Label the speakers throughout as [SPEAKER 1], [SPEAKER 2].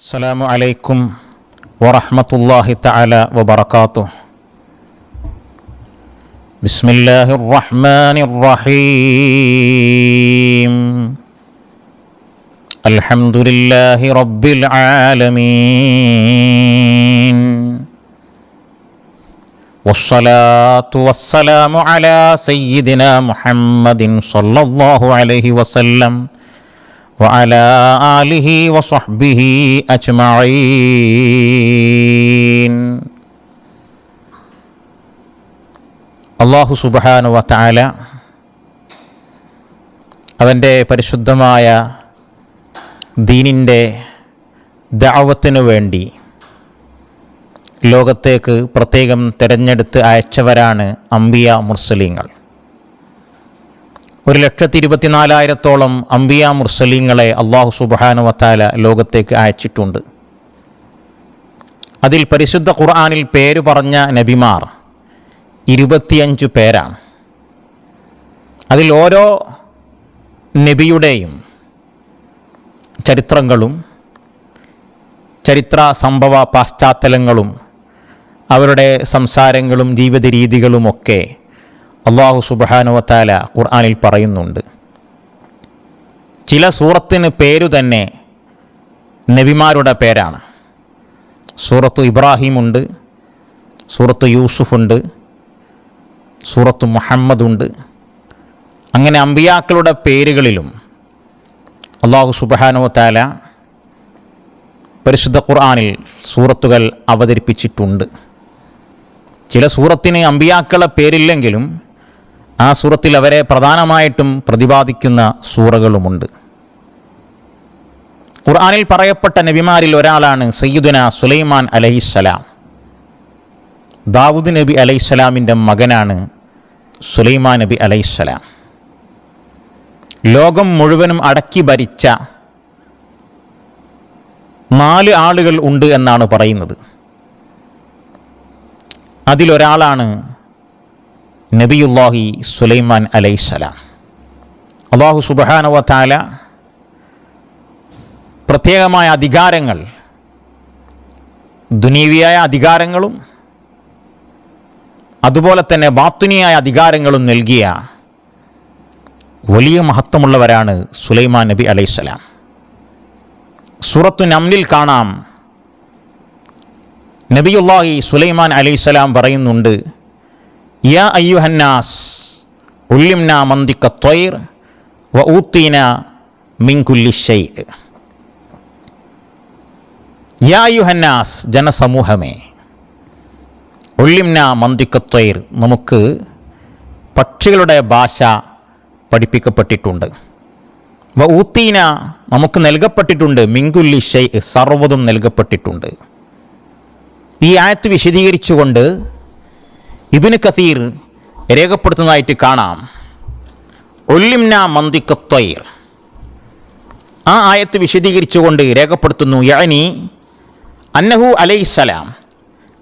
[SPEAKER 1] السلام عليكم ورحمة الله تعالى وبركاته. بسم الله الرحمن الرحيم. الحمد لله رب العالمين، والصلاة والسلام على سيدنا محمد صلى الله عليه وسلم وعلى آله وصحبه أجمعين. അല്ലാഹു സുബ്ഹാനഹു വ തആല അവൻ്റെ പരിശുദ്ധമായ ദീനിൻ്റെ ദഅവത്തിനു വേണ്ടി ലോകത്തേക്ക് പ്രത്യേകം തിരഞ്ഞെടുത്ത് അയച്ചവരാണ് അംബിയ മുർസലീങ്ങൾ. 1,24,000-ഓളം അംബിയ മുർസലീങ്ങളെ അല്ലാഹു സുബ്ഹാനഹു വ തആല ലോകത്തേക്ക് അയച്ചിട്ടുണ്ട്. അതിൽ പരിശുദ്ധ ഖുർആനിൽ പേര് പറഞ്ഞ നബിമാർ 25 പേരാണ്. അതിൽ ഓരോ നബിയുടെയും ചരിത്രങ്ങളും ചരിത്ര സംഭവ പാശ്ചാത്തലങ്ങളും അവരുടെ സംസാരങ്ങളും ജീവിത രീതികളുമൊക്കെ അല്ലാഹു സുബ്ഹാനഹു വ തആല ഖുർആനിൽ പറയുന്നുണ്ട്. ചില സൂറത്തിന് പേരു തന്നെ നബിമാരുടെ പേരാണ്. സൂറത്തു ഇബ്രാഹിമുണ്ട്, സൂറത്തു യൂസുഫുണ്ട്, സൂറത്തു മുഹമ്മദുണ്ട്. അങ്ങനെ അമ്പിയാക്കളുടെ പേരുകളിലും അല്ലാഹു സുബ്ഹാനഹു വ തആല പരിശുദ്ധ ഖുർആനിൽ സൂറത്തുകൾ അവതരിപ്പിച്ചിട്ടുണ്ട്. ചില സൂറത്തിന് അമ്പിയാക്കളുടെ പേരില്ലെങ്കിലും ആ സൂറത്തിൽ അവരെ പ്രധാനമായിട്ടും പ്രതിപാദിക്കുന്ന സൂറകളുമുണ്ട്. ഖുർആനിൽ പറയപ്പെട്ട നബിമാരിൽ ഒരാളാണ് സയ്യിദുന സുലൈമാൻ അലൈഹിസ്സലാം. ദാവൂദ് നബി അലൈഹിസ്സലാമിൻ്റെ മകനാണ് സുലൈമാൻ നബി അലൈഹിസ്സലാം. ലോകം മുഴുവനും അടക്കി ഭരിച്ച 4 ആളുകൾ ഉണ്ട് എന്നാണ് പറയുന്നത്. അതിലൊരാളാണ് നബിയുല്ലാഹി സുലൈമാൻ അലൈഹിസ്സലാം. അല്ലാഹു സുബ്ഹാനഹു വ തആല പ്രത്യേകമായ അധികാരങ്ങൾ, ദുനീവിയായ അധികാരങ്ങളും അതുപോലെ തന്നെ ബാത്തിനിയായ അധികാരങ്ങളും നൽകിയ വലിയ മഹത്വമുള്ളവരാണ് സുലൈമാൻ നബി അലൈഹിസ്സലാം. സൂറത്തു നംലിൽ കാണാം, നബിയുല്ലാഹി സുലൈമാൻ അലൈഹിസ്സലാം പറയുന്നുണ്ട്, യാ അയ്യുഹന്നാസ് ഉല്ലിംനാ മന്തിക ത്വയ്ർ വ ഊതീന മിൻ കുല്ലി ശൈഅ്. യാ അയ്യുഹന്നാസ്, ജനസമൂഹമേ, ഉല്ലിംനാ മന്തിക ത്വയ്ർ, നമുക്ക് പക്ഷികളുടെ ഭാഷ പഠിപ്പിക്കപ്പെട്ടിട്ടുണ്ട്. വ ഊതീന, നമുക്ക് നൽകപ്പെട്ടിട്ടുണ്ട്, മിൻ കുല്ലി ശൈഅ്, സർവ്വതും നൽകപ്പെട്ടിട്ടുണ്ട്. ഈ ആയത്ത് വിശദീകരിച്ചുകൊണ്ട് ഇബ്നു കസീർ രേഖപ്പെടുത്തുന്നതായിട്ട് കാണാം, ഉല്ലിംനാ മന്തിക ത്വയ്ർ. ആ ആയത്ത് വിശദീകരിച്ചുകൊണ്ട് രേഖപ്പെടുത്തുന്നു, യഅനി അന്നഹു അലൈഹിസ്സലാം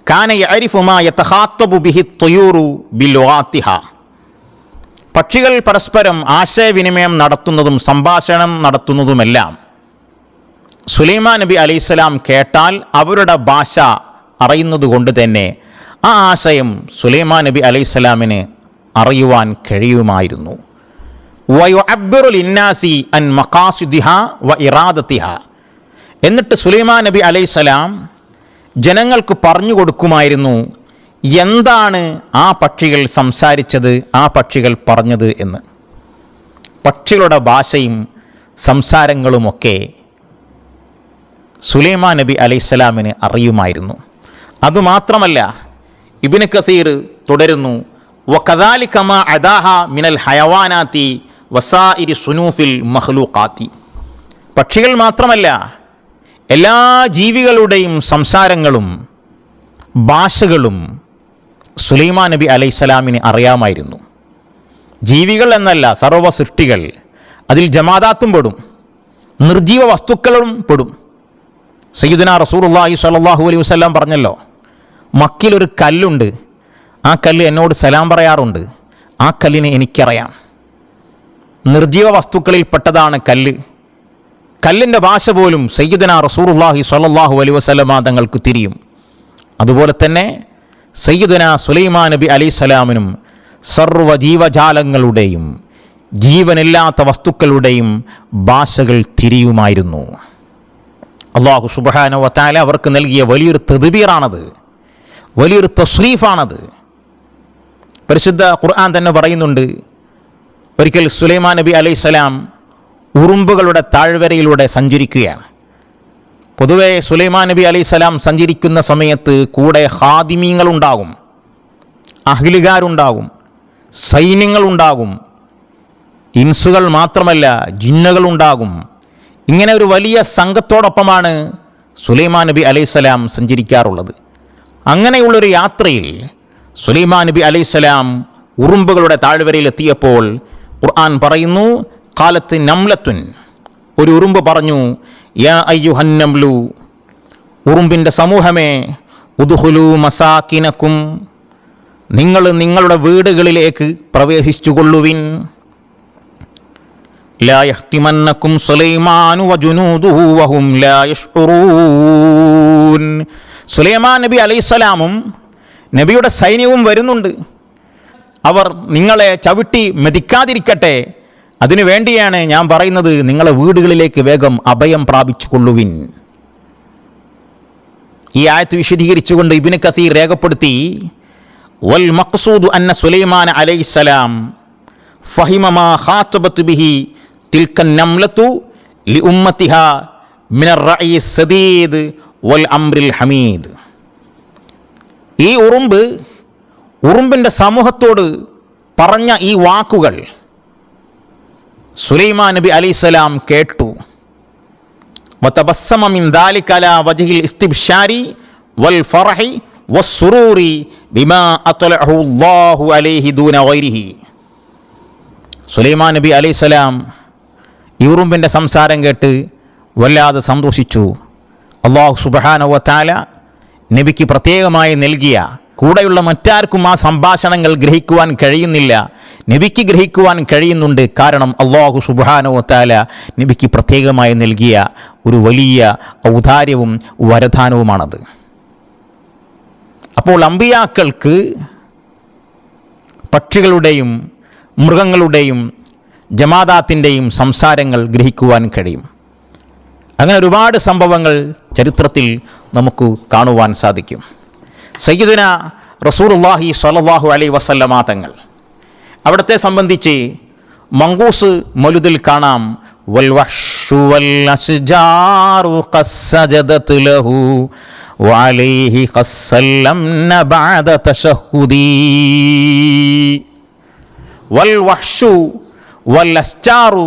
[SPEAKER 1] കാന യഅരിഫു മാ യതഖാത്തബു ബിഹി ത്വയൂറു ബിലുഗാതിഹാ. പക്ഷികൾ പരസ്പരം ആശയവിനിമയം നടത്തുന്നതും സംഭാഷണം നടത്തുന്നതുമെല്ലാം സുലൈമാൻ നബി അലൈഹിസ്സലാം കേട്ടാൽ അവരുടെ ഭാഷ അറിയുന്നത് കൊണ്ട് തന്നെ ആ ആശയം സുലൈമാൻ നബി അലൈഹിസ്സലാമിന് അറിയുവാൻ കഴിയുമായിരുന്നു. വയുഅബ്ബിറു ലിന്നാസി അൻ മഖാസിദിഹാ വ ഇറാദതിഹാ. എന്നിട്ട് സുലൈമാൻ നബി അലൈഹിസ്സലാം ജനങ്ങൾക്ക് പറഞ്ഞു കൊടുക്കുമായിരുന്നു എന്താണ് ആ പക്ഷികൾ സംസാരിച്ചത്, ആ പക്ഷികൾ പറഞ്ഞത് എന്ന്. പക്ഷികളുടെ ഭാഷയും സംസാരങ്ങളുമൊക്കെ സുലൈമാൻ നബി അലൈഹിസ്സലാമിന് അറിയുമായിരുന്നു. അതുമാത്രമല്ല, ഇബ്നു കസീർ തുടരുന്നു, വകദാലിക മാ അദാഹ മിനൽ ഹയവാനാതി വസായിരി സുനൂഫിൽ മഖ്ലൂഖാതി. പക്ഷികൾ മാത്രമല്ല, എല്ലാ ജീവികളുടെയും സംസാരങ്ങളും ഭാഷകളും സുലൈമാൻ നബി അലൈഹിസ്സലാമിന് അറിയാമായിരുന്നു. ജീവികൾ എന്നല്ല, സർവ്വ സൃഷ്ടികൾ, അതിൽ ജമാദാത്തും പെടും, നിർജീവ വസ്തുക്കളും പെടും. സയ്യിദുനാ റസൂലുള്ളാഹി സ്വല്ലല്ലാഹു അലൈഹി വസല്ലം പറഞ്ഞല്ലോ, മക്കിലൊരു കല്ലുണ്ട്, ആ കല്ല് എന്നോട് സലാം പറയാറുണ്ട്, ആ കല്ലിനെ എനിക്കറിയാം. നിർജീവ വസ്തുക്കളിൽ പെട്ടതാണ് കല്ല്. കല്ലിൻ്റെ ഭാഷ പോലും സയ്യിദുനാ റസൂലുള്ളാഹി സ്വല്ലല്ലാഹു അലൈഹി വസല്ലമ തങ്ങൾക്ക് തിരിയും. അതുപോലെ തന്നെ സയ്യിദുനാ സുലൈമാൻ നബി അലൈഹിസ്സലാമിനും സർവ്വ ജീവജാലങ്ങളുടെയും ജീവനില്ലാത്ത വസ്തുക്കളുടെയും ഭാഷകൾ തിരിയുമായിരുന്നു. അല്ലാഹു സുബ്ഹാനഹു വ തആല അവർക്ക് നൽകിയ വലിയൊരു തദ്ബീറാണത്, വലിയൊരു തസ്രീഫാണത്. പരിശുദ്ധ ഖുർആൻ തന്നെ പറയുന്നുണ്ട്, ഒരിക്കൽ സുലൈമാൻ നബി അലൈഹിസ്സലാം ഉറുമ്പുകളുടെ താഴ്വരയിലൂടെ സഞ്ചരിക്കുകയാണ്. പൊതുവെ സുലൈമാൻ നബി അലൈഹിസ്സലാം സഞ്ചരിക്കുന്ന സമയത്ത് കൂടെ ഖാദിമീങ്ങളുണ്ടാകും, അഹ്ലുകാരുണ്ടാകും, സൈന്യങ്ങളുണ്ടാകും, ഇൻസുകൾ മാത്രമല്ല ജിന്നുകളുണ്ടാകും. ഇങ്ങനെ ഒരു വലിയ സംഘത്തോടൊപ്പമാണ് സുലൈമാൻ നബി അലൈഹിസ്സലാം സഞ്ചരിക്കാറുള്ളത്. അങ്ങനെയുള്ളൊരു യാത്രയിൽ സുലൈമാൻ നബി അലൈഹിസ്സലാം ഉറുമ്പുകളുടെ താഴ്വരയിൽ എത്തിയപ്പോൾ ഖുർആൻ പറയുന്നു, ഖാലത്ത് നംലത്തുൻ, ഒരു ഉറുമ്പ് പറഞ്ഞു, യാ അയ്യുഹൻ നംലു, ഉറുമ്പിൻ്റെ സമൂഹമേ, ഉദ്ഖുലൂ മസാകിനക്കും, നിങ്ങൾ നിങ്ങളുടെ വീടുകളിലേക്ക് പ്രവേശിച്ചുകൊള്ളുവിൻ. ലാ യഹ്തിമന്നക്കും സുലൈമാനു വജുനൂദുഹു വഹും ലാ യശ്ഉറൂൻ. സുലൈമാൻ നബി അലൈഹിസ്സലാമും നബിയുടെ സൈന്യവും വരുന്നുണ്ട്. അവർ നിങ്ങളെ ചവിട്ടി മെതിക്കാതിരിക്കട്ടെ, അതിനു വേണ്ടിയാണ് ഞാൻ പറയുന്നത്, നിങ്ങളെ വീടുകളിലേക്ക് വേഗം അഭയം പ്രാപിച്ചു കൊള്ളുവിൻ. ഈ ആയത്ത് വിശദീകരിച്ചുകൊണ്ട് ഇബ്നു കസീർ രേഖപ്പെടുത്തി, വൽ മഖ്സൂദു അന്ന സുലൈമാൻ അലൈഹിസ്സലാം ഫഹിമ മാ ഖാതബത് ബിഹി തിൽക നംലതു ലിഉമ്മതിഹാ മിനർ റഅയി സദീദ് വൽ അംറിൽ ഹമീദ്. ഈ ഉറുമ്പിൻ്റെ സമൂഹത്തോട് പറഞ്ഞ ഈ വാക്കുകൾ സുലൈമാൻ നബി അലൈഹിസ്സലാം കേട്ടു. വതബസ്സമ മിൻ ദാലിക അലാ വജ്ഹിൽ ഇസ്തിബ്ശാരി വൽ ഫറഹി വസ്സുറൂരി ബിമാ അത്ലഅഹു അല്ലാഹു അലൈഹി ദൂന ഗൈരിഹി. സുലൈമാൻ നബി അലൈഹിസ്സലാം ഈ ഉറുമ്പിൻ്റെ സംസാരം കേട്ട് വല്ലാതെ സന്തോഷിച്ചു. അല്ലാഹു സുബ്ഹാനഹു വ തആല നബിക്ക് പ്രത്യേകമായി നൽകിയ, കൂടെയുള്ള മറ്റാർക്കും ആ സംഭാഷണങ്ങൾ ഗ്രഹിക്കുവാൻ കഴിയുന്നില്ല, നബിക്ക് ഗ്രഹിക്കുവാൻ കഴിയുന്നുണ്ട്. കാരണം അല്ലാഹു സുബ്ഹാനഹു വ തആല നബിക്ക് പ്രത്യേകമായി നൽകിയ ഒരു വലിയ ഔദാര്യവും വരദാനവുമാണത്. അപ്പോൾ അമ്പിയാക്കൾക്ക് പക്ഷികളുടെയും മൃഗങ്ങളുടെയും ജമാദാത്തിൻ്റെയും സംസാരങ്ങൾ ഗ്രഹിക്കുവാൻ കഴിയും. അങ്ങനെ ഒരുപാട് സംഭവങ്ങൾ ചരിത്രത്തിൽ നമുക്ക് കാണുവാൻ സാധിക്കും. സയ്യിദുനാ റസൂലുള്ളാഹി സ്വല്ലല്ലാഹു അലൈഹി വസല്ലമ തങ്ങൾ, അവിടത്തെ സംബന്ധിച്ച് മങ്കൂസ് മൗലിദിൽ കാണാം, വൽ വഹ്ശു വൽ അസ്ജാറു ഖസ്സജദത് ലഹു വഅലൈഹി ഖസ്സല്ലംന ബഅദ തശഹുദി. വൽ വഹ്ശു വൽ അസ്ജാറു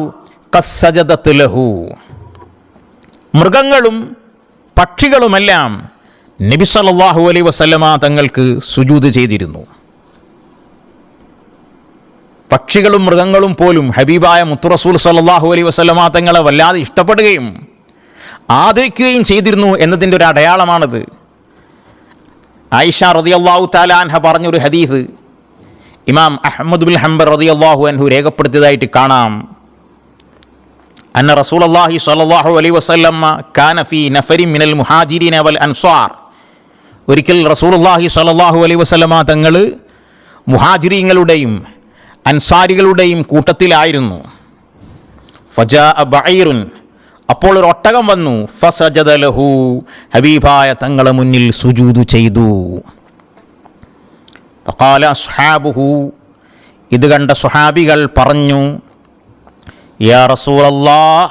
[SPEAKER 1] ഖസ്സജദത് ലഹു. മൃഗങ്ങളും പക്ഷികളുമെല്ലാം നബി സല്ലല്ലാഹു അലൈഹി വസല്ലമ തങ്ങൾക്ക് സുജൂദ് ചെയ്തിരുന്നു. പക്ഷികളും മൃഗങ്ങളും പോലും ഹബീബായ മുത്തു റസൂൽ സല്ലല്ലാഹു അലൈഹി വസല്ലമ തങ്ങളെ വല്ലാതെ ഇഷ്ടപ്പെടുകയും ആദരിക്കുകയും ചെയ്തിരുന്നു എന്നതിൻ്റെ ഒരു അടയാളമാണത്. ആയിഷ റളിയല്ലാഹു തആല അൻഹ പറഞ്ഞൊരു ഹദീസ് ഇമാം അഹ്മദ് ബിൻ ഹംബൽ റളിയല്ലാഹു അൻഹു രേഖപ്പെടുത്തിയതായിട്ട് കാണാം. അന്ന റസൂലുള്ളാഹി സ്വല്ലല്ലാഹു അലൈഹി വസല്ലമ കാന ഫീ നഫരി മിനൽ മുഹാജിരീന വൽ അൻസാർ. ഒരിക്കൽ റസൂലുള്ളാഹി സ്വല്ലല്ലാഹു അലൈഹി വസല്ലമ തങ്ങൾ മുഹാജിരീങ്ങളുടെയും അൻസാരികളുടെയും കൂട്ടത്തിലായിരുന്നു. ഫജാഅ ബഈറുൻ, അപ്പോൾ ഒരു ഒട്ടകം വന്നു. ഫസജദ ലഹു, ഹബീബായ തങ്ങളെ മുന്നിൽ സുജൂദ് ചെയ്തു. ഫഖാല അസ്ഹാബുഹു, ഇത് കണ്ട സ്വഹാബികൾ പറഞ്ഞു, യാ റസൂലല്ലാഹ്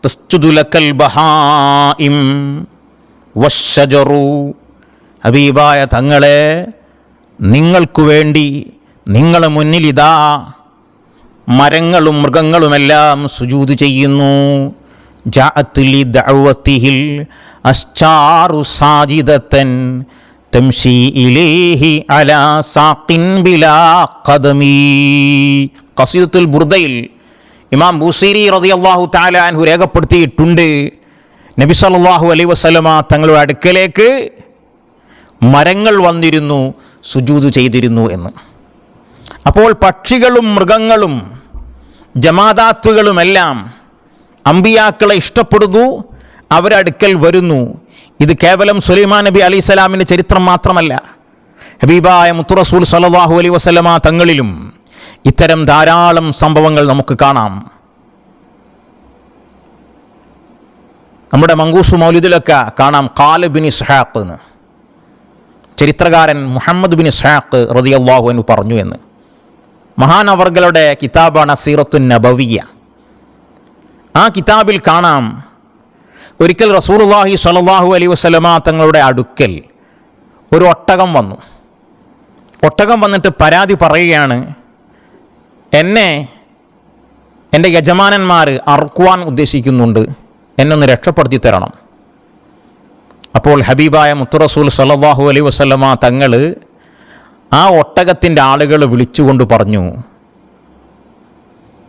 [SPEAKER 1] തസ്ജുദു ലക്കൽ ബഹായിം വശ്ശജറു. ഹബീബായ തങ്ങളെ, നിങ്ങൾക്കു വേണ്ടി നിങ്ങളെ മുന്നിലിതാ മരങ്ങളും മൃഗങ്ങളുമെല്ലാം സുജൂദ് ചെയ്യുന്നു. ജാഅത്ത് ലി ദഅവതിഹിൽ അസ്ചാറു സാജിദതൻ തംശി ഇലൈഹി അലാ സാഖിൻ ബിലാ ഖദമി. ഖസീദത്തുൽ ബുർദയിൽ ഇമാം ബൂസീരി റളിയല്ലാഹു തആല അൻഹു രേഖപ്പെടുത്തിയിട്ടുണ്ട്, നബി സല്ലല്ലാഹു അലൈഹി വസല്ലമ തങ്ങളുടെ അടുക്കലേക്ക് മരങ്ങൾ വന്നിരുന്നു, സുജൂദ് ചെയ്തിരുന്നു എന്ന്. അപ്പോൾ പക്ഷികളും മൃഗങ്ങളും ജമാദാത്തുകളുമെല്ലാം അമ്പിയാക്കളെ ഇഷ്ടപ്പെടുന്നു, അവരടുക്കൽ വരുന്നു. ഇത് കേവലം സുലൈമാൻ നബി അലൈഹിസ്സലാമിൻ്റെ ചരിത്രം മാത്രമല്ല, ഹബീബായ മുത്തുറസൂൽ സല്ലല്ലാഹു അലൈഹി വസല്ലമ തങ്ങളിലും ഇത്തരം ധാരാളം സംഭവങ്ങൾ നമുക്ക് കാണാം. നമ്മുടെ മങ്കൂസ് മൗലിദിലൊക്കെ കാണാം ഖാല ബിൻ ഇസ്ഹാഖ് എന്ന്, ചരിത്രകാരൻ മുഹമ്മദ് ബിൻ ഇസ്ഹാഖ് റളിയല്ലാഹു അൻഹു പറഞ്ഞു എന്ന്. മഹാനവർകളുടെ കിതാബാണ് സീറത്തുൻ നബവിയ്യ. ആ കിതാബിൽ കാണാം, ഒരിക്കൽ റസൂലുള്ളാഹി സ്വല്ലല്ലാഹു അലൈഹി വസല്ലമ തങ്ങളുടെ അടുക്കൽ ഒരു ഒട്ടകം വന്നു. ഒട്ടകം വന്നിട്ട് പരാതി പറയുകയാണ്, എന്നെ എൻ്റെ യജമാനന്മാർ അറുക്കുവാൻ ഉദ്ദേശിക്കുന്നുണ്ട്, എന്നെ ഒന്ന് രക്ഷപ്പെടുത്തി തരണം. അപ്പോൾ ഹബീബായ മുത്തുറസൂൽ സല്ലല്ലാഹു അലൈഹി വസല്ലമ തങ്ങൾ ആ ഒട്ടകത്തിൻ്റെ ആളുകൾ വിളിച്ചുകൊണ്ട് പറഞ്ഞു,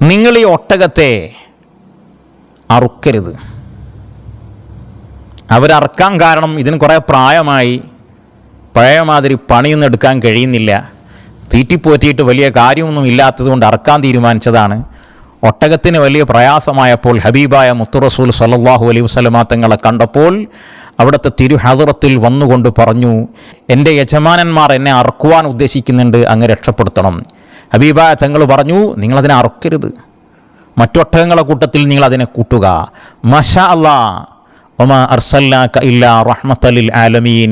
[SPEAKER 1] നിങ്ങൾ ഈ ഒട്ടകത്തെ അറുക്കരുത്. അവരറക്കാൻ കാരണം ഇതിന് കുറേ പ്രായമായി, പഴയ മാതിരി പണിയൊന്നും എടുക്കാൻ കഴിയുന്നില്ല, തീറ്റിപ്പോറ്റിയിട്ട് വലിയ കാര്യമൊന്നും ഇല്ലാത്തതുകൊണ്ട് അറക്കാൻ തീരുമാനിച്ചതാണ്. ഒട്ടകത്തിന് വലിയ പ്രയാസമായപ്പോൾ ഹബീബായ മുത്തുറസൂൽ സല്ലല്ലാഹു അലൈഹി വസല്ലമ തങ്ങളെ കണ്ടപ്പോൾ അവിടുത്തെ തിരുഹദറത്തിൽ വന്നുകൊണ്ട് പറഞ്ഞു, എൻ്റെ യജമാനന്മാർ എന്നെ അറുക്കുവാൻ ഉദ്ദേശിക്കുന്നുണ്ട്, അങ്ങ് രക്ഷപ്പെടുത്തണം. ഹബീബായ തങ്ങൾ പറഞ്ഞു, നിങ്ങളതിനെ അറുക്കരുത്, മറ്റൊട്ടകങ്ങളെ കൂട്ടത്തിൽ നിങ്ങളതിനെ കൂട്ടുക. മാഷാ അല്ലാഹ്, വമാ അർസൽനാക ഇല്ലാ റഹ്മത്തൽ ലിൽ ആലമീൻ,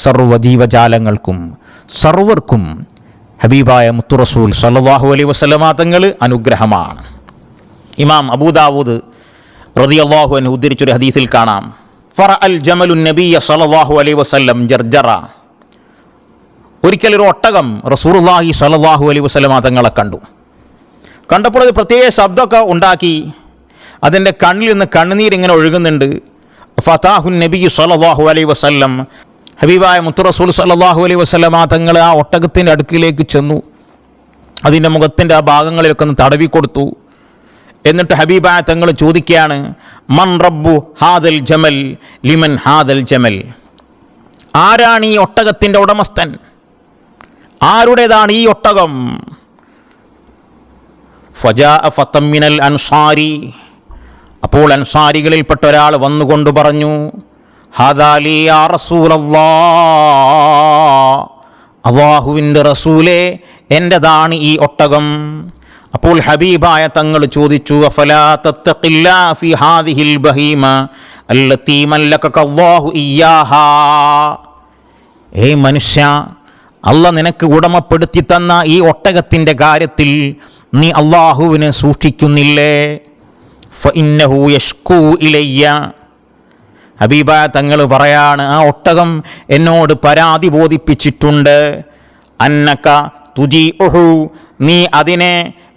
[SPEAKER 1] സർവ്വജീവജാലങ്ങൾക്കും സർവർക്കും ഹബീബായ മുത്തുറസൂൽ സല്ലല്ലാഹു അലൈഹി വസല്ലമ തങ്ങൾ അനുഗ്രഹമാണ്. ഇമാം അബൂദാവൂദ് റളിയല്ലാഹു അൻഹു ഉദ്ധരിച്ചൊരു ഹദീസിൽ കാണാം, ഫറഅൽ ജമലു നബിയ്യ സല്ലല്ലാഹു അലൈഹി വസല്ലം ജർജറ. ഒരിക്കൽ ഒരു ഒട്ടകം റസൂലുള്ളാഹി സല്ലല്ലാഹു അലൈഹി വസല്ലമ തങ്ങളെ കണ്ടപ്പോൾ അത് പ്രത്യേക ശബ്ദമൊക്കെ ഉണ്ടാക്കി, അതിൻ്റെ കണ്ണിൽ നിന്ന് കണ്ണുനീരിങ്ങനെ ഒഴുകുന്നുണ്ട്. ഫതാഹുൻ നബി സല്ലല്ലാഹു അലൈഹി വസല്ലം, ഹബീബായ മുത്തുറസൂൽ സല്ലല്ലാഹു അലൈഹി വസല്ലമ തങ്ങൾ ആ ഒട്ടകത്തിൻ്റെ അടുക്കിലേക്ക് ചെന്നു, അതിൻ്റെ മുഖത്തിൻ്റെ ആ ഭാഗങ്ങളിലൊക്കെ ഒന്ന് തടവി കൊടുത്തു. എന്നിട്ട് ഹബീബായ തങ്ങൾ ചോദിക്കുകയാണ്, മൻ റബ്ബു ഹാദൽ ജമൽ ലിമൻ ഹാദൽ ജമൽ, ആരാണ് ഈ ഒട്ടകത്തിൻ്റെ ഉടമസ്ഥൻ, ആരുടേതാണ് ഈ ഒട്ടകം? ഫജാഅ ഫതം മിനൽ അൻസാരി, അപ്പോൾ അൻസാരികളിൽപ്പെട്ട ഒരാൾ വന്നുകൊണ്ട് പറഞ്ഞു, ഹാദാ ലീ യാ റസൂലല്ലാഹ്, അല്ലാഹുവിൻ്റെ റസൂലേ, എൻ്റെതാണ് ഈ ഒട്ടകം. അപ്പോൾ ഹബീബായ തങ്ങൾ ചോദിച്ചു, അഫലാ തത്തഖില്ലാ ഫീ ഹാദിഹിൽ ബഹീമ അല്ലതീ മല്ലകക അല്ലാഹു ഇയ്യാഹാ, ഏ മനുഷ്യ, അല്ലാഹ് നിനക്ക് ഉടമപ്പെടുത്തി തന്ന ഈ ഒട്ടകത്തിൻ്റെ കാര്യത്തിൽ നീ അല്ലാഹുവിനെ സൂക്ഷിക്കുന്നില്ലേ? ഫഇന്നഹു യഷ്കൂ ഇലയ്യ, ഹബീബായ തങ്ങൾ പറയാണ്, ആ ഒട്ടകം എന്നോട് പരാതി ബോധിപ്പിച്ചിട്ടുണ്ട്, അന്നക തുജീഉഹു, നീ അതിനെ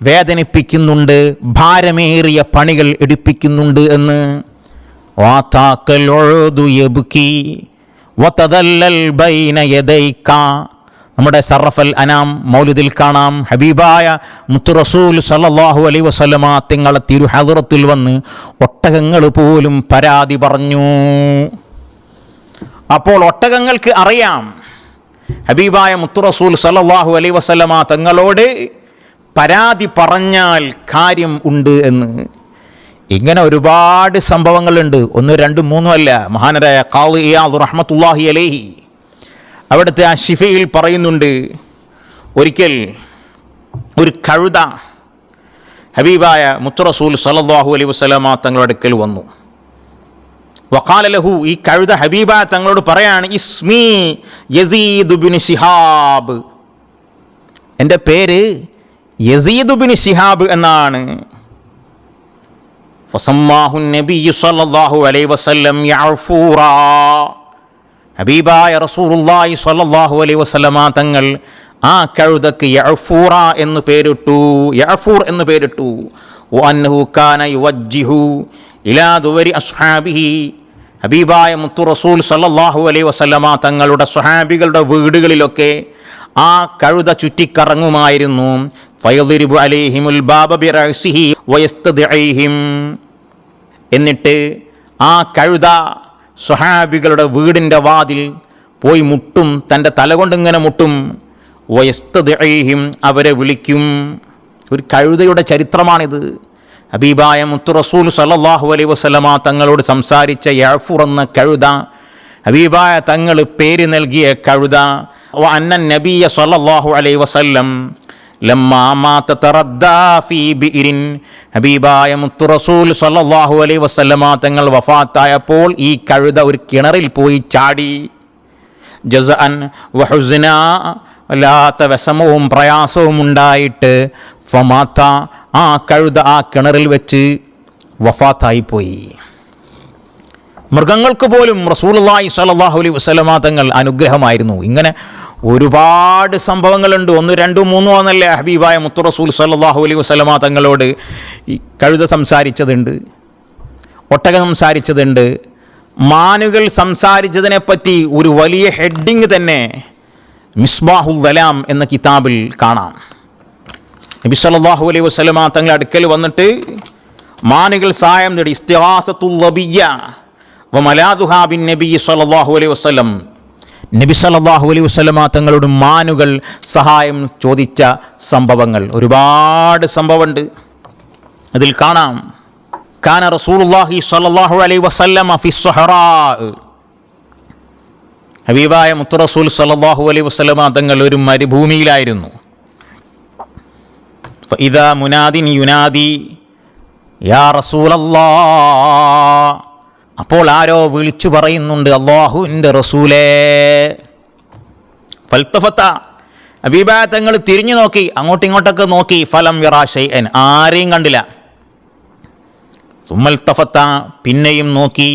[SPEAKER 1] വേദനിപ്പിക്കുന്നുണ്ട്, ഭാരമേറിയ പണികൾ എടുപ്പിക്കുന്നുണ്ട് എന്ന്. വാതാക്കൽ ഉദു യബ്കി വതദല്ലൽ ബൈന യദൈക, നമ്മുടെ സറഫൽ അനാം മൗലിദിൽ കാണാം, ഹബീബായ മുത്തുറസൂൽ സല്ലല്ലാഹു അലൈഹി വസല്ലമ തങ്ങളെ തിരുഹദറത്തിൽ വന്ന് ഒട്ടകങ്ങൾ പോലും പരാതി പറഞ്ഞു. അപ്പോൾ ഒട്ടകങ്ങൾക്ക് അറിയാം ഹബീബായ മുത്തുറസൂൽ സല്ലല്ലാഹു അലൈഹി വസല്ലമ തങ്ങളോട് പരാതി പറഞ്ഞാൽ കാര്യം ഉണ്ട് എന്ന്. ഇങ്ങനെ ഒരുപാട് സംഭവങ്ങളുണ്ട്, 1, 2, 3 അല്ല. മഹാനരായ ഖാളി ഇയാദ് റഹ്മത്തുള്ളാഹി അലൈഹി അവിടുത്തെ ആ ശിഫയിൽ പറയുന്നുണ്ട്, ഒരിക്കൽ ഒരു കഴുത ഹബീബായ മുത്തുറസൂൽ സല്ലല്ലാഹു അലൈഹി വസല്ലമ തങ്ങളുടെ അടുക്കൽ വന്നു. വഖാല ലഹു, ഈ കഴുത ഹബീബായ തങ്ങളോട് പറയാണ്, ഇസ്മി യസീദ് ബിൻ ശിഹാബ്, എൻ്റെ പേര് യസീദ് ബിൻ ശിഹാബ് എന്നാണ്. ഫസമ്മാഹു നബിയ്യു സല്ലല്ലാഹു അലൈഹി വസല്ലം യഅഫൂറ, ഹബീബായ റസൂലുള്ളാഹി സ്വല്ലല്ലാഹു അലൈഹി വസല്ലമ തങ്ങൾ ആ കഴുതക്ക് യഅഫൂറ എന്ന് പേരിട്ടു, യഅഫൂർ എന്ന് പേരിട്ടു. വഅന്നഹു കാന യുവജ്ജിഹു ഇലാ ദുവരി അസ്ഹാബിഹി, ഹബീബായ മുത്തു റസൂൽ സ്വല്ലല്ലാഹു അലൈഹി വസല്ലമ തങ്ങളുടെ സ്വഹാബികളുടെ വീടുകളിലൊക്കെ ആ കഴുത ചുറ്റിക്കറങ്ങുമായിരുന്നു. ഫയദ്രിബു അലൈഹിമുൽ ബാബ ബിറഅസിഹി വയസ്തദിഇഹിം, എന്നിട്ട് ആ കഴുത സ്വഹാബികളുടെ വീടിൻ്റെ വാതിൽ പോയി മുട്ടും, തൻ്റെ തല കൊണ്ടിങ്ങനെ മുട്ടും. വയസ്തദിഇഹിം, അവരെ വിളിക്കും. ഒരു കഴുതയുടെ ചരിത്രമാണിത്. ഹബീബായ മുത്തു റസൂൽ സല്ലല്ലാഹു അലൈഹി വസല്ലമ തങ്ങളോട് സംസാരിച്ച യഅഫുർ എന്ന കഴുത, ഹബീബായ തങ്ങൾ പേര് നൽകിയ കഴുത. വ അന്നൻ നബിയ സല്ലല്ലാഹു അലൈഹി വസല്ലം ലമ്മാ മാത തറദ്ദാ ഫീ ബിഇരിൻ, ഹബീബായ മുത്തു റസൂൽ സല്ലല്ലാഹു അലൈഹി വസല്ലമ തങ്ങൾ വഫാത്തായപ്പോൾ ഈ കഴുത ഒരു കിണറിൽ പോയി ചാടി. ജസഅൻ വഹുസ്ന, വല്ലാത്ത വിഷമവും പ്രയാസവും ഉണ്ടായിട്ട് ഫമാത, ആ കഴുത ആ കിണറിൽ വെച്ച് വഫാത്തായിപ്പോയി. മൃഗങ്ങൾക്ക് പോലും റസൂലുള്ളാഹി സ്വല്ലല്ലാഹു അലൈഹി വസല്ലമ തങ്ങൾ അനുഗ്രഹമായിരുന്നു. ഇങ്ങനെ ഒരുപാട് സംഭവങ്ങളുണ്ട്. 1, 2, 3 എന്നല്ല ഹബീബായ മുത്തു റസൂൽ സ്വല്ലല്ലാഹു അലൈഹി വസല്ലമ തങ്ങളോട് ഈ കഴുത സംസാരിച്ചതുണ്ട്, ഒട്ടകം സംസാരിച്ചതുണ്ട്. മാനുകൾ സംസാരിച്ചതിനെപ്പറ്റി ഒരു വലിയ ഹെഡിങ് തന്നെ മിസ്ബാഹുൽ ദലാം എന്ന കിതാബിൽ കാണാം. നബി സല്ലല്ലാഹു അലൈഹി വസല്ലമ തങ്ങളുടെ അടുക്കൽ വന്നിട്ട് മാനുകൾ സഹായം നേടി. ഇസ്തിഗാസത്തുൽ ലബിയ്യ വ മലാദുഹാ ബിൻ നബി സല്ലല്ലാഹു അലൈഹി വസല്ലം, നബി സല്ലല്ലാഹു അലൈഹി വസല്ലമ തങ്ങളോട് മാനുകൾ സഹായം ചോദിച്ച സംഭവങ്ങൾ ഒരുപാട് സംഭവമുണ്ട്. അതിൽ കാണാം, കാന റസൂലുള്ളാഹി സ്വല്ലല്ലാഹു അലൈഹി വസല്ലമ ഫി സ്വഹറാ, ഹബീബായ മുത്തു റസൂൽ സ്വല്ലല്ലാഹു അലൈഹി വസല്ലമ തങ്ങൾ ഒരു മരുഭൂമിയിലായിരുന്നു. ഫഇദാ മുനാദിൻ യുനാദി യാ റസൂലല്ലാഹ്, അപ്പോൾ ആരോ വിളിച്ചു പറയുന്നുണ്ട്, അല്ലാഹുവിൻ്റെ റസൂലേ. ഫൽതഫത, ഹബീബായ തങ്ങൾ തിരിഞ്ഞു നോക്കി, അങ്ങോട്ടും ഇങ്ങോട്ടൊക്കെ നോക്കി. ഫലം യറാ ശൈഅൻ, ആരെയും കണ്ടില്ല. സുമ്മൽതഫത, പിന്നെയും നോക്കി.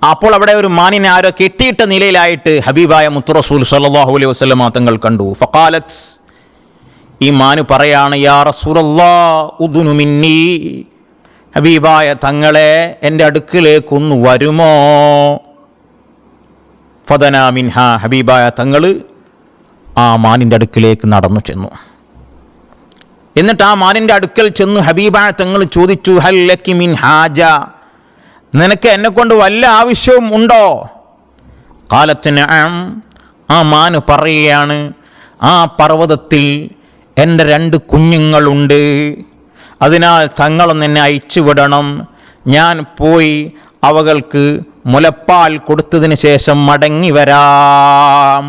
[SPEAKER 1] അപ്പോൾ അവിടെ ഒരു മാനിനെ ആരോ കെട്ടിയിട്ട നിലയിലായിട്ട് ഹബീബായ മുത്തു റസൂൽ സല്ലല്ലാഹു അലൈഹി വസല്ലമ തങ്ങൾ കണ്ടു. ഫഖാലത്ത്, ഈ മാന് പറയാണ്, യാ റസൂലല്ലാഹ് ഉദ്നു മിന്നി, ഹബീബായ തങ്ങളെ എൻ്റെ അടുക്കിലേക്കൊന്നു വരുമോ? ഫദന മിൻഹ, ഹബീബായ തങ്ങൾ ആ മാനിൻ്റെ അടുക്കിലേക്ക് നടന്നു ചെന്നു. എന്നിട്ട് ആ മാനിൻ്റെ അടുക്കൽ ചെന്ന് ഹബീബായ തങ്ങൾ ചോദിച്ചു, ഹൽ ലക്കി മിൻ ഹാജ, നിനക്ക് എന്നെക്കൊണ്ട് വല്ല ആവശ്യവും ഉണ്ടോ? ഖാലത്ത് നഅം, ആ മാന് പറയുകയാണ്, ആ പർവ്വതത്തിൽ എൻ്റെ 2 കുഞ്ഞുങ്ങളുണ്ട്, അതിനാൽ തങ്ങളൊന്ന് എന്നെ അയച്ചു വിടണം. ഞാൻ പോയി അവകൾക്ക് മുലപ്പാൽ കൊടുത്തതിന് ശേഷം മടങ്ങി വരാം.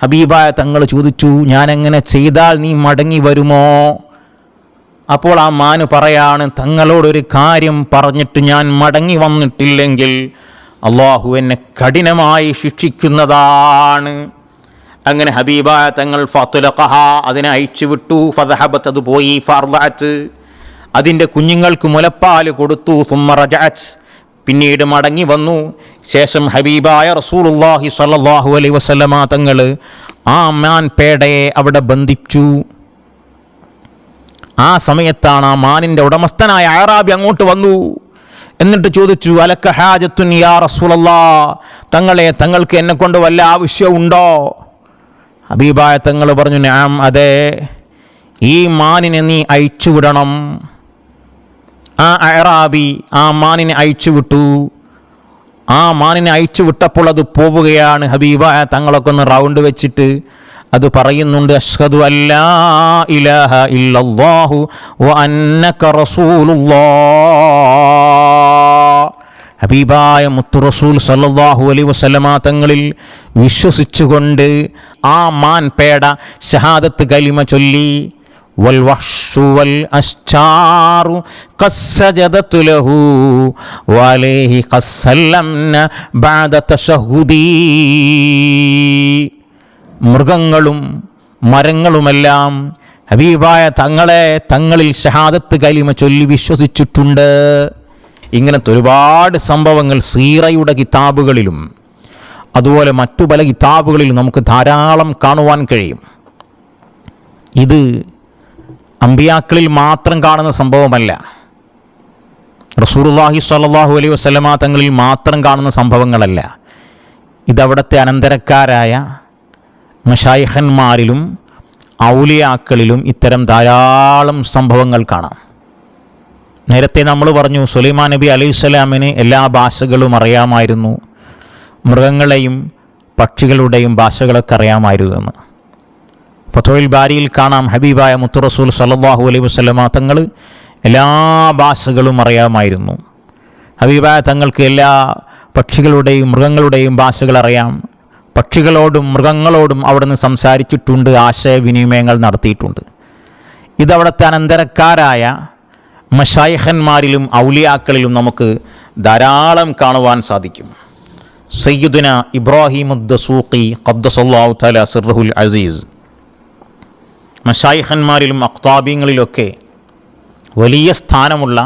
[SPEAKER 1] ഹബീബായ തങ്ങൾ ചോദിച്ചു, ഞാനെങ്ങനെ ചെയ്താൽ നീ മടങ്ങി വരുമോ? അപ്പോൾ ആ മാന് പറയാണ്, തങ്ങളോടൊരു കാര്യം പറഞ്ഞിട്ട് ഞാൻ മടങ്ങി വന്നിട്ടില്ലെങ്കിൽ അള്ളാഹു എന്നെ കഠിനമായി ശിക്ഷിക്കുന്നതാണ്. അങ്ങനെ ഹബീബായ തങ്ങൾ ഫത്ലഖഹ, അതിനെ അയച്ചു വിട്ടു. ഫദഹബത്ത്, അത് പോയി. ഫർളഅത്ത്, അതിൻ്റെ കുഞ്ഞുങ്ങൾക്ക് മുലപ്പാൽ കൊടുത്തു. സുമ്മ റജഅത്ത്, പിന്നീട് മടങ്ങി വന്നു. ശേഷം ഹബീബായ റസൂലുള്ളാഹി സ്വല്ലല്ലാഹു അലൈഹി വസല്ലമ തങ്ങൾ ആ മാൻ പേടയെ അവിടെ ബന്ധിച്ചു. ആ സമയത്താണ് ആ മാനിൻ്റെ ഉടമസ്ഥനായ അഅറാബി അങ്ങോട്ട് വന്നു. എന്നിട്ട് ചോദിച്ചു, അലക്ക ഹാജത്തുൻ യാ റസൂലല്ലാഹ്, തങ്ങളെ, തങ്ങൾക്ക് എന്നെക്കൊണ്ട് വല്ല ആവശ്യമുണ്ടോ? ഹബീബായ തങ്ങൾ പറഞ്ഞു, നഅം, അതെ, ഈ മാനിനെ നീ അയച്ചു വിടണം. ആ അഅറാബി ആ മാനിനെ അയച്ചു വിട്ടു. ആ മാനിനെ അയച്ചു വിട്ടപ്പോൾ അത് പോവുകയാണ്. ഹബീബായ തങ്ങളൊക്കെ ഒന്ന് റൗണ്ട് വെച്ചിട്ട് അത് പറയുന്നുണ്ട്, അഷ്ഹദു അല്ലാ ഇലാഹ ഇല്ലല്ലാഹു വ അന്നക റസൂലുള്ളാഹ്. ഹബീബായ മുത്തു റസൂൽ സല്ലല്ലാഹു അലൈഹി വസല്ലമ തങ്ങളിൽ വിശ്വസിച്ചുകൊണ്ട് ആ മാൻ പേട ഷഹാദത്ത് കലിമ ചൊല്ലി. വൽ വഹ്ശു വൽ അശ്ചാറു ഖസ്സജദതു ലഹു വഅലൈഹി ഖസ്സല്ലംന ബഅദ തശഹുദി. മൃഗങ്ങളും മരങ്ങളുമെല്ലാം ഹബീബായ തങ്ങളെ തങ്ങളിൽ ഷഹാദത്ത് കലിമ ചൊല്ലി വിശ്വസിച്ചിട്ടുണ്ട്. ഇങ്ങനത്തെ ഒരുപാട് സംഭവങ്ങൾ സീറയുടെ കിതാബുകളിലും അതുപോലെ മറ്റു പല കിതാബുകളിലും നമുക്ക് ധാരാളം കാണുവാൻ കഴിയും. ഇത് അമ്പിയാക്കളിൽ മാത്രം കാണുന്ന സംഭവമല്ല, റസൂലുള്ളാഹി സ്വല്ലല്ലാഹു അലൈഹി വസല്ലമ തങ്ങളിൽ മാത്രം കാണുന്ന സംഭവങ്ങളല്ല. ഇതവിടുത്തെ അനന്തരക്കാരായ മശായിഖന്മാരിലും ഔലിയാക്കളിലും ഇത്തരം ധാരാളം സംഭവങ്ങൾ കാണാം. നേരത്തെ നമ്മൾ പറഞ്ഞു, സുലൈമാൻ നബി അലൈഹിസ്സലാമിന് എല്ലാ ഭാഷകളും അറിയാമായിരുന്നു, മൃഗങ്ങളെയും പക്ഷികളുടെയും ഭാഷകളൊക്കെ അറിയാമായിരുന്നെന്ന്. ഫത്ഹുൽ ബാരിയിൽ കാണാം, ഹബീബായ മുത്തു റസൂൽ സല്ലല്ലാഹു അലൈഹി വസല്ലമ തങ്ങൾ എല്ലാ ഭാഷകളും അറിയാമായിരുന്നു. ഹബീബായ തങ്ങൾക്ക് എല്ലാ പക്ഷികളുടെയും മൃഗങ്ങളുടെയും ഭാഷകൾ അറിയാം. പക്ഷികളോടും മൃഗങ്ങളോടും അവിടുന്ന് സംസാരിച്ചിട്ടുണ്ട്, ആശയവിനിമയങ്ങൾ നടത്തിയിട്ടുണ്ട്. ഇതവിടുത്തെ അനന്തരക്കാരായ മശായിഖന്മാരിലും ഔലിയാക്കളിലും നമുക്ക് ധാരാളം കാണുവാൻ സാധിക്കും. സയ്യിദുന ഇബ്രാഹിം ദസൂഖി ഖദ്ദസല്ലാഹു തആല സിർറുൽ അസീസ്, മശായിഖന്മാരിലും അഖ്താബീങ്ങളിലൊക്കെ വലിയ സ്ഥാനമുള്ള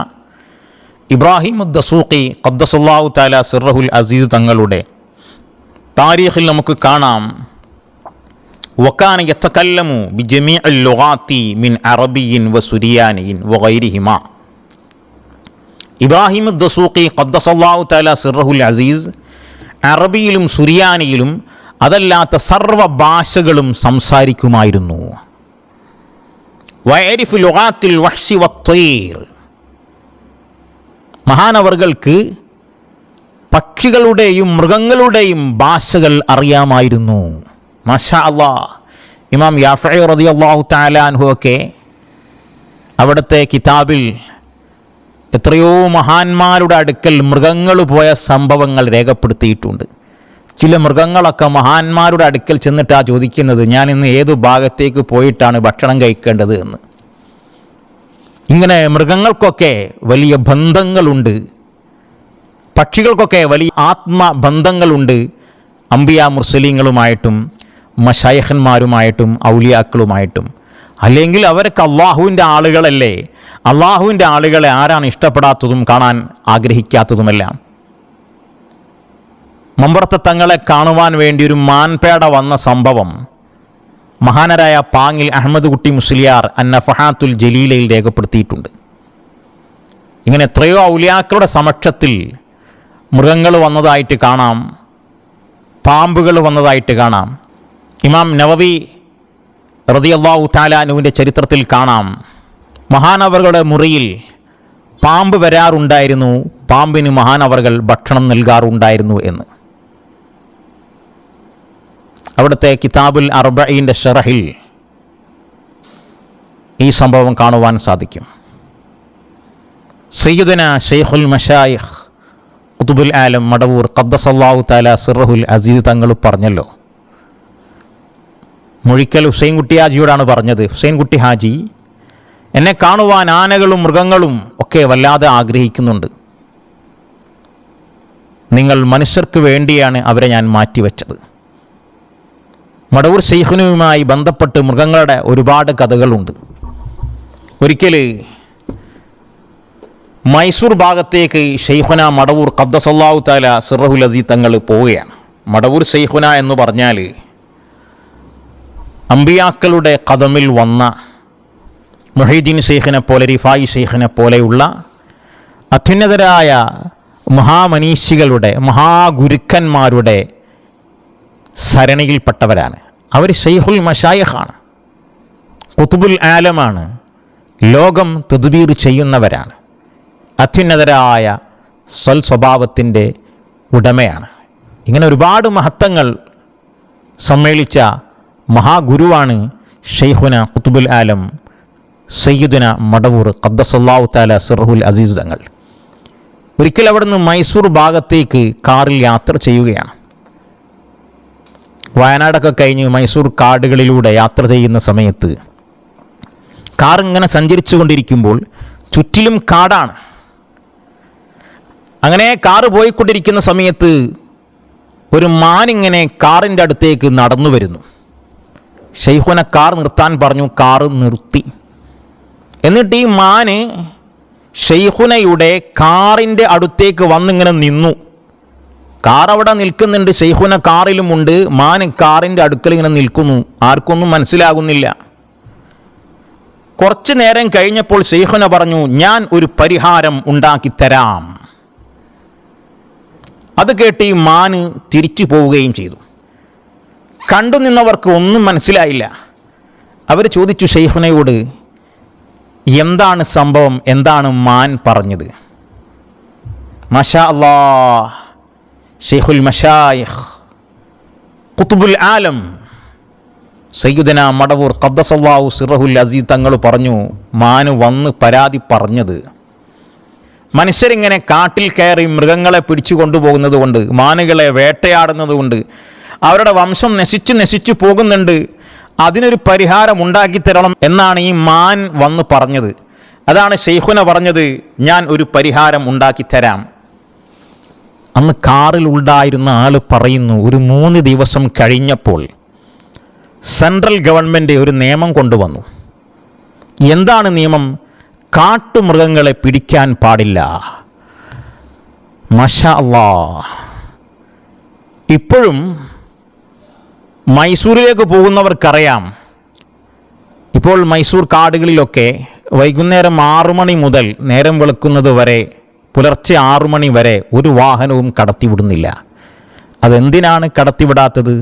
[SPEAKER 1] ഇബ്രാഹിം ദസൂഖി ഖദ്ദസല്ലാഹു തആല സിർറുൽ അസീസ് തങ്ങളുടെ താരീഖിൽ നമുക്ക് കാണാം, വകാന യതകല്ലമു ബിജമീഇൽ ലുഗാത്തി മിൻ അറബിയ്യിൻ വസുരിയാനിയിൻ വഗൈരിഹിമാ. ഇബ്രാഹിം ദസൂഖി ഖദ്ദസല്ലാഹു തആല സിർറുൽ അസീസ് അറബിയിലും സുരിയാനിയിലും അതല്ലാത്ത സർവ്വ ഭാഷകളും സംസാരിക്കുമായിരുന്നു. വയരിഫു ലുഗാത്തിൽ വഹ്ശി വത്തൈർ, മഹാനവർകൾക്ക് പക്ഷികളുടെയും മൃഗങ്ങളുടെയും ഭാഷകൾ അറിയാമായിരുന്നു. മാഷാ അല്ലാഹ്. ഇമാം യാഫഈ റളിയല്ലാഹു തആല അൻഹു ഒക്കെ അവിടുത്തെ കിതാബിൽ എത്രയോ മഹാന്മാരുടെ അടുക്കൽ മൃഗങ്ങൾ പോയ സംഭവങ്ങൾ രേഖപ്പെടുത്തിയിട്ടുണ്ട്. ചില മൃഗങ്ങളൊക്കെ മഹാന്മാരുടെ അടുക്കൽ ചെന്നിട്ടാ ചോദിക്കുന്നത്, ഞാൻ ഇന്ന് ഏതു ഭാഗത്തേക്ക് പോയിട്ടാണ് ഭക്ഷണം കഴിക്കേണ്ടത് എന്ന്. ഇങ്ങനെ മൃഗങ്ങൾക്കൊക്കെ വലിയ ബന്ധങ്ങളുണ്ട്, പക്ഷികൾക്കൊക്കെ വലിയ ആത്മബന്ധങ്ങളുണ്ട് അംബിയാ മുർസലീങ്ങളുമായിട്ടും മശായിഖന്മാരുമായിട്ടും ഔലിയാക്കളുമായിട്ടും. അല്ലെങ്കിൽ അവരൊക്കെ അള്ളാഹുവിൻ്റെ ആളുകളല്ലേ. അള്ളാഹുവിൻ്റെ ആളുകളെ ആരാണ് ഇഷ്ടപ്പെടാത്തതും കാണാൻ ആഗ്രഹിക്കാത്തതുമെല്ലാം. മമ്പറത്തെ തങ്ങളെ കാണുവാൻ വേണ്ടി ഒരു മാൻപേട വന്ന സംഭവം മഹാനരായ പാങ്ങിൽ അഹമ്മദ് കുട്ടി മുസ്ലിയാർ അന്നഫഹാത്തുൽ ജലീലയിൽ രേഖപ്പെടുത്തിയിട്ടുണ്ട്. ഇങ്ങനെ എത്രയോ ഔലിയാക്കളുടെ സമക്ഷത്തിൽ മൃഗങ്ങൾ വന്നതായിട്ട് കാണാം, പാമ്പുകൾ വന്നതായിട്ട് കാണാം. ഇമാം നവവി റളിയല്ലാഹു തആല അൻഹുവിൻ്റെ ചരിത്രത്തിൽ കാണാം, മഹാനവറുകളുടെ മുറിയിൽ പാമ്പ് വരാറുണ്ടായിരുന്നു, പാമ്പിന് മഹാനവറുകൾ ഭക്ഷണം നൽകാറുണ്ടായിരുന്നു എന്ന്. അവിടുത്തെ കിതാബുൽ അർബഈൻ്റെ ശറഹിൽ ഈ സംഭവം കാണുവാൻ സാധിക്കും. സയ്യിദുന ശൈഖുൽ മശായിഖ് ഖുതുബുൽ ആലം മടവൂർ ഖദ്ദസല്ലാഹു തആല സിർറുൽ അസീസ് തങ്ങൾ പറഞ്ഞല്ലോ, മുഴിക്കൽ ഹുസൈൻ കുട്ടി ഹാജിയോടാണ് പറഞ്ഞത്, ഹുസൈൻ കുട്ടി ഹാജി, എന്നെ കാണുവാൻ ആനകളും മൃഗങ്ങളും ഒക്കെ വല്ലാതെ ആഗ്രഹിക്കുന്നുണ്ട്. നിങ്ങൾ മനുഷ്യർക്ക് വേണ്ടിയാണ് അവരെ ഞാൻ മാറ്റിവെച്ചത്. മടവൂർ ശൈഖിനുമായി ബന്ധപ്പെട്ട് മൃഗങ്ങളുടെ ഒരുപാട് കഥകളുണ്ട്. ഒരിക്കൽ മൈസൂർ ഭാഗത്തേക്ക് ശൈഖുന മടവൂർ ഖദ്ദസല്ലാഹു തആല സിർറുൽ അസീസ് തങ്ങൾ പോവുകയാണ്. മടവൂർ ശൈഖുന എന്ന് പറഞ്ഞാൽ അമ്പിയാക്കളുടെ ഖദമിൽ വന്ന മുഹീദ്ദീൻ ശൈഖിനെ പോലെ, റിഫായി ശൈഖിനെ പോലെയുള്ള അത്യുന്നതരായ മഹാമനീഷികളുടെ മഹാഗുരുക്കന്മാരുടെ സരണിയിൽപ്പെട്ടവരാണ്. അവർ ശൈഖുൽ മശായിഖാണ്, ഖുതുബുൽ ആലമാണ്, ലോകം തദ്ബീർ ചെയ്യുന്നവരാണ്, അത്യുന്നതരായ സ്വൽ സ്വഭാവത്തിൻ്റെ ഉടമയാണ്. ഇങ്ങനെ ഒരുപാട് മഹത്വങ്ങൾ സമ്മേളിച്ച മഹാഗുരുവാണ് ഷെയ്ഖുന ഖുതുബുൽ ആലം സയ്യിദുന മടവൂർ ഖദ്ദസല്ലാഹു തആല സിർറുൽ അസീസ് തങ്ങൾ. ഒരിക്കൽ അവിടുന്ന് മൈസൂർ ഭാഗത്തേക്ക് കാറിൽ യാത്ര ചെയ്യുകയാണ്. വയനാടൊക്കെ കഴിഞ്ഞ് മൈസൂർ കാടുകളിലൂടെ യാത്ര ചെയ്യുന്ന സമയത്ത് കാർ ഇങ്ങനെ സഞ്ചരിച്ചു കൊണ്ടിരിക്കുമ്പോൾ ചുറ്റിലും കാടാണ്. അങ്ങനെ കാറ് പോയിക്കൊണ്ടിരിക്കുന്ന സമയത്ത് ഒരു മാനിങ്ങനെ കാറിൻ്റെ അടുത്തേക്ക് നടന്നു വരുന്നു. ഷെയ്ഖുന കാർ നിർത്താൻ പറഞ്ഞു, കാറ് നിർത്തി. എന്നിട്ട് ഈ മാന് ഷെയ്ഖുനയുടെ കാറിൻ്റെ അടുത്തേക്ക് വന്നിങ്ങനെ നിന്നു. കാർ അവിടെ നിൽക്കുന്നുണ്ട്, ഷെയ്ഖുന കാറിലുമുണ്ട്, മാന് കാറിൻ്റെ അടുക്കൽ ഇങ്ങനെ നിൽക്കുന്നു. ആർക്കൊന്നും മനസ്സിലാകുന്നില്ല. കുറച്ച് നേരം കഴിഞ്ഞപ്പോൾ ഷെയ്ഖുന പറഞ്ഞു, ഞാൻ ഒരു പരിഹാരം ഉണ്ടാക്കിത്തരാം. അത് കേട്ട് ഈ മാന് തിരിച്ചു പോവുകയും ചെയ്തു. കണ്ടു നിന്നവർക്ക് ഒന്നും മനസ്സിലായില്ല. അവർ ചോദിച്ചു ഷെയ്ഖുനയോട്, എന്താണ് സംഭവം, എന്താണ് മാൻ പറഞ്ഞത്? മാഷാ അല്ലാഹ്, ഷെയ്ഖുൽ മശായിഖ് ഖുതുബുൽ ആലം സയ്യിദുനാ മടവൂർ ഖദ്ദസല്ലാഹു സിറഹുൽ അസീസ് തങ്ങൾ പറഞ്ഞു, മാന് വന്ന് പരാതി പറഞ്ഞത്, മനുഷ്യരിങ്ങനെ കാട്ടിൽ കയറി മൃഗങ്ങളെ പിടിച്ചു കൊണ്ടുപോകുന്നത് കൊണ്ട്, മാനുകളെ വേട്ടയാടുന്നത് കൊണ്ട് അവരുടെ വംശം നശിച്ചു പോകുന്നുണ്ട്, അതിനൊരു പരിഹാരം ഉണ്ടാക്കി തരണം എന്നാണ് ഈ മാൻ വന്ന് പറഞ്ഞത്. അതാണ് ശൈഖുന പറഞ്ഞത്, ഞാൻ ഒരു പരിഹാരം ഉണ്ടാക്കി തരാം. അന്ന് കാറിൽ ഉണ്ടായിരുന്ന ആൾ പറയുന്നു, ഒരു 3 ദിവസം കഴിഞ്ഞപ്പോൾ സെൻട്രൽ ഗവൺമെൻറ് ഒരു നിയമം കൊണ്ടുവന്നു. എന്താണ് നിയമം? കാട്ടുമൃഗങ്ങളെ പിടിക്കാൻ പാടില്ല. മാഷാ അല്ലാഹ്. ഇപ്പോഴും മൈസൂരിലേക്ക് പോകുന്നവർക്കറിയാം, ഇപ്പോൾ മൈസൂർ കാടുകളിലൊക്കെ വൈകുന്നേരം 6 മണി മുതൽ നേരം വെളുക്കുന്നത് വരെ, പുലർച്ചെ 6 മണി വരെ ഒരു വാഹനവും കടത്തിവിടുന്നില്ല. അതെന്തിനാണ് കടത്തിവിടാത്തത്?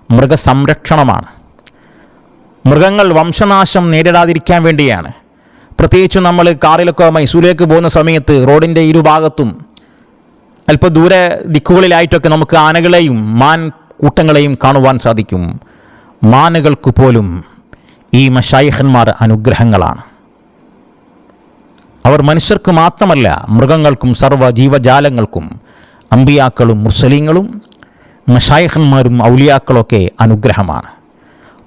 [SPEAKER 1] മൃഗസംരക്ഷണമാണ്. മൃഗങ്ങൾ വംശനാശം നേരിടാതിരിക്കാൻ വേണ്ടിയാണ്. പ്രത്യേകിച്ചും നമ്മൾ കാറിലൊക്കെ മൈസൂരിലേക്ക് പോകുന്ന സമയത്ത് റോഡിൻ്റെ ഇരുഭാഗത്തും അല്പ ദൂരെ ദിക്കുകളിലായിട്ടൊക്കെ നമുക്ക് ആനകളെയും മാൻ കൂട്ടങ്ങളെയും കാണുവാൻ സാധിക്കും. മാനുകൾക്ക് പോലും ഈ മശായിഖന്മാർ അനുഗ്രഹങ്ങളാണ്. അവർ മനുഷ്യർക്ക് മാത്രമല്ല, മൃഗങ്ങൾക്കും സർവ്വ ജീവജാലങ്ങൾക്കും അമ്പിയാക്കളും മുർസലീങ്ങളും മശായിഖന്മാരും ഔലിയാക്കളൊക്കെ അനുഗ്രഹമാണ്.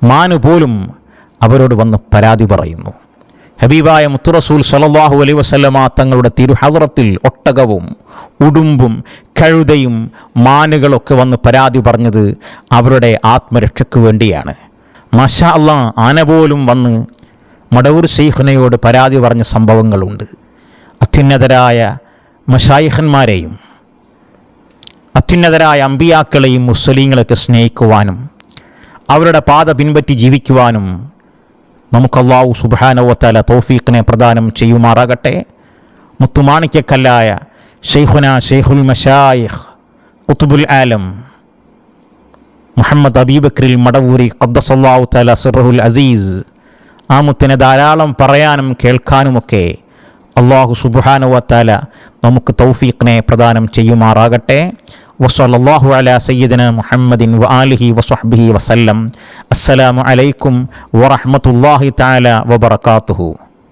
[SPEAKER 1] മാനു പോലും അവരോട് വന്ന് പരാതി പറയുന്നു. ഹബീബായ മുത്തുറസൂൽ സല്ലല്ലാഹു അലൈഹി വസല്ലമ തങ്ങളുടെ തിരുഹദ്റത്തിൽ ഒട്ടകവും ഉടുമ്പും കഴുതയും മാനുകളൊക്കെ വന്ന് പരാതി പറഞ്ഞത് അവരുടെ ആത്മരക്ഷയ്ക്ക് വേണ്ടിയാണ്. മാഷാ അല്ലാഹ്, ആന പോലും വന്ന് മടവൂർ ശൈഖുനയോട് പരാതി പറഞ്ഞ സംഭവങ്ങളുണ്ട്. അത്യുന്നതരായ മശായിഖന്മാരെയും അത്യുന്നതരായ അമ്പിയാക്കളെയും മുസ്ലിങ്ങളൊക്കെ സ്നേഹിക്കുവാനും അവരുടെ പാത പിൻപറ്റി ജീവിക്കുവാനും നമുക്ക് അല്ലാഹു സുബ്ഹാനഹു വ തആല തൗഫീഖിനെ പ്രദാനം ചെയ്യുമാറാകട്ടെ. മുത്തുമാണിക്കക്കല്ലായ ശൈഖുന ശൈഖുൽ മശായിഖ് ഖുത്ബുൽ ആലം മുഹമ്മദ് അബീബക്രിൽ മടവൂരി ഖദ്ദസല്ലാഹു തആല സിർറുൽ അസീസ്, ആ മുത്തിനെ ധാരാളം പറയാനും കേൾക്കാനുമൊക്കെ അല്ലാഹു സുബ്ഹാനഹു വ തആല നമുക്ക് തൗഫീഖിനെ പ്രദാനം ചെയ്യുമാറാകട്ടെ. വസല്ലല്ലാഹു അലാ സയ്യിദിന മുഹമ്മദിൻ വആലിഹി വസഹ്ബിഹി വസല്ലം. അസ്സലാമു അലൈക്കും വറഹ്മത്തുള്ളാഹി തആല വബറകാതുഹു.